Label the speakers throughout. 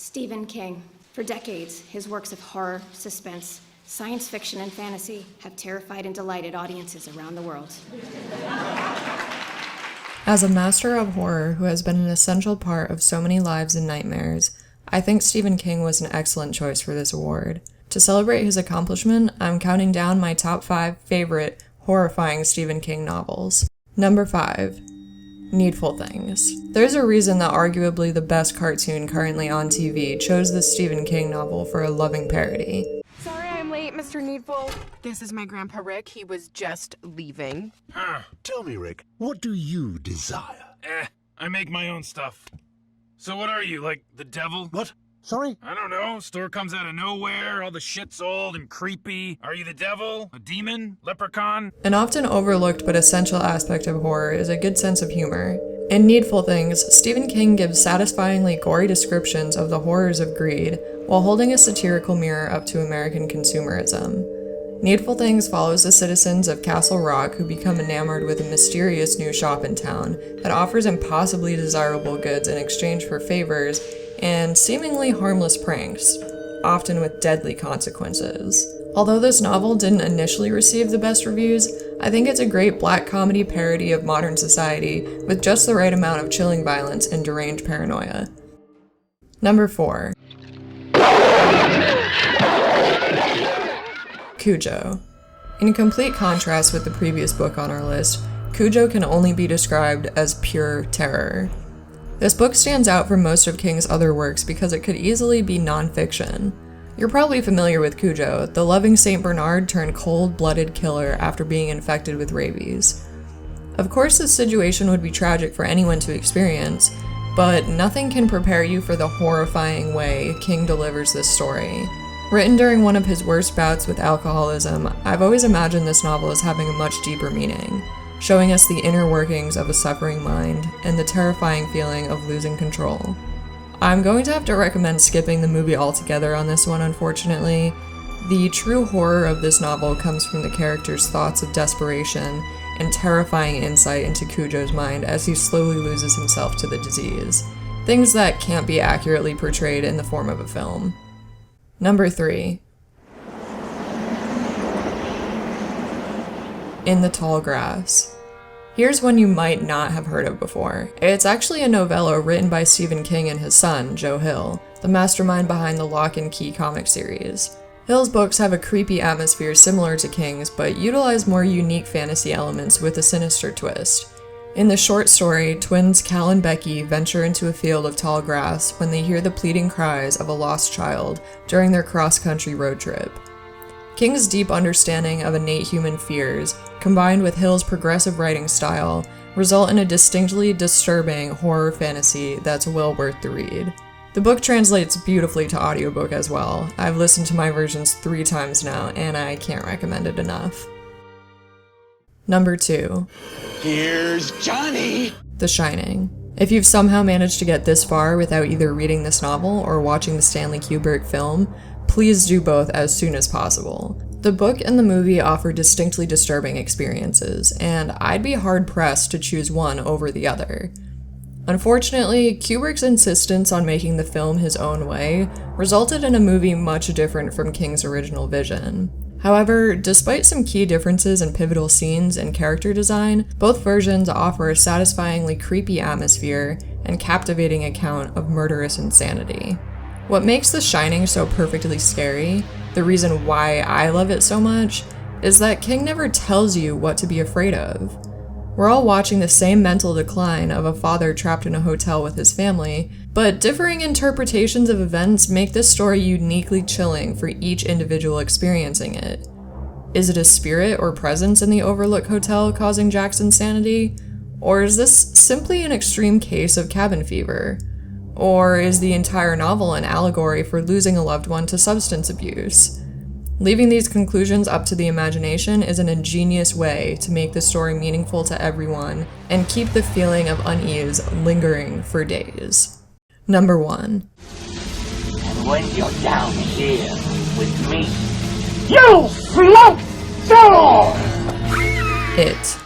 Speaker 1: Stephen King. For decades, his works of horror, suspense, science fiction, and fantasy have terrified and delighted audiences around the world.
Speaker 2: As a master of horror who has been an essential part of so many lives and nightmares, I think Stephen King was an excellent choice for this award. To celebrate his accomplishment, I'm counting down my top 5 favorite horrifying Stephen King novels. Number 5. Needful Things. There's a reason that arguably the best cartoon currently on TV chose this Stephen King novel for a loving parody.
Speaker 3: Sorry I'm late, Mr. Needful. This is my Grandpa Rick. He was just leaving.
Speaker 4: Tell me, Rick, what do you desire?
Speaker 5: I make my own stuff. So what are you, like the devil?
Speaker 4: What? Sorry?
Speaker 5: I don't know. Store comes out of nowhere, all the shit's old and creepy. Are you the devil? A demon? Leprechaun?
Speaker 2: An often overlooked but essential aspect of horror is a good sense of humor. In Needful Things, Stephen King gives satisfyingly gory descriptions of the horrors of greed, while holding a satirical mirror up to American consumerism. Needful Things follows the citizens of Castle Rock who become enamored with a mysterious new shop in town that offers impossibly desirable goods in exchange for favors and seemingly harmless pranks, often with deadly consequences. Although this novel didn't initially receive the best reviews, I think it's a great black comedy parody of modern society with just the right amount of chilling violence and deranged paranoia. Number 4. Kujo. In complete contrast with the previous book on our list, Kujo can only be described as pure terror. This book stands out from most of King's other works because it could easily be non-fiction. You're probably familiar with Kujo, the loving Saint Bernard turned cold-blooded killer after being infected with rabies. Of course, this situation would be tragic for anyone to experience, but nothing can prepare you for the horrifying way King delivers this story. Written during one of his worst bouts with alcoholism, I've always imagined this novel as having a much deeper meaning, showing us the inner workings of a suffering mind and the terrifying feeling of losing control. I'm going to have to recommend skipping the movie altogether on this one, unfortunately. The true horror of this novel comes from the character's thoughts of desperation and terrifying insight into Kujo's mind as he slowly loses himself to the disease. Things that can't be accurately portrayed in the form of a film. Number 3. In the Tall Grass. Here's one you might not have heard of before. It's actually a novella written by Stephen King and his son, Joe Hill, the mastermind behind the Lock and Key comic series. Hill's books have a creepy atmosphere similar to King's, but utilize more unique fantasy elements with a sinister twist. In the short story, twins Cal and Becky venture into a field of tall grass when they hear the pleading cries of a lost child during their cross-country road trip. King's deep understanding of innate human fears, combined with Hill's progressive writing style, result in a distinctly disturbing horror fantasy that's well worth the read. The book translates beautifully to audiobook as well. I've listened to my versions 3 times now, and I can't recommend it enough. Number 2.
Speaker 4: Here's Johnny!
Speaker 2: The Shining. If you've somehow managed to get this far without either reading this novel or watching the Stanley Kubrick film, please do both as soon as possible. The book and the movie offer distinctly disturbing experiences, and I'd be hard-pressed to choose one over the other. Unfortunately, Kubrick's insistence on making the film his own way resulted in a movie much different from King's original vision. However, despite some key differences in pivotal scenes and character design, both versions offer a satisfyingly creepy atmosphere and captivating account of murderous insanity. What makes The Shining so perfectly scary, the reason why I love it so much, is that King never tells you what to be afraid of. We're all watching the same mental decline of a father trapped in a hotel with his family, but differing interpretations of events make this story uniquely chilling for each individual experiencing it. Is it a spirit or presence in the Overlook Hotel causing Jack's insanity? Or is this simply an extreme case of cabin fever? Or is the entire novel an allegory for losing a loved one to substance abuse? Leaving these conclusions up to the imagination is an ingenious way to make the story meaningful to everyone and keep the feeling of unease lingering for days. Number 1.
Speaker 6: And when you're down here with me, you float down!
Speaker 2: It.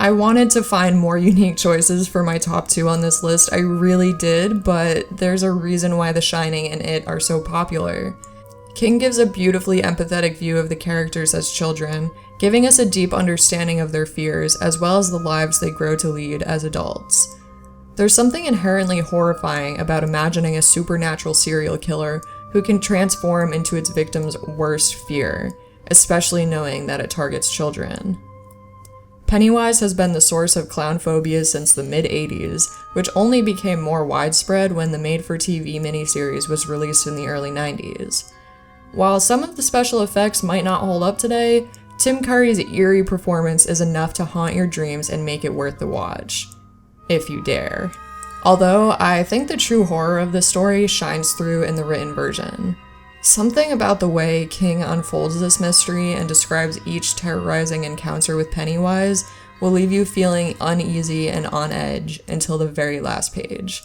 Speaker 2: I wanted to find more unique choices for my top 2 on this list, I really did, but there's a reason why The Shining and It are so popular. King gives a beautifully empathetic view of the characters as children, giving us a deep understanding of their fears as well as the lives they grow to lead as adults. There's something inherently horrifying about imagining a supernatural serial killer who can transform into its victim's worst fear, especially knowing that it targets children. Pennywise has been the source of clown phobia since the mid-80s, which only became more widespread when the made-for-TV miniseries was released in the early 90s. While some of the special effects might not hold up today, Tim Curry's eerie performance is enough to haunt your dreams and make it worth the watch. If you dare. Although, I think the true horror of this story shines through in the written version. Something about the way King unfolds this mystery and describes each terrorizing encounter with Pennywise will leave you feeling uneasy and on edge until the very last page.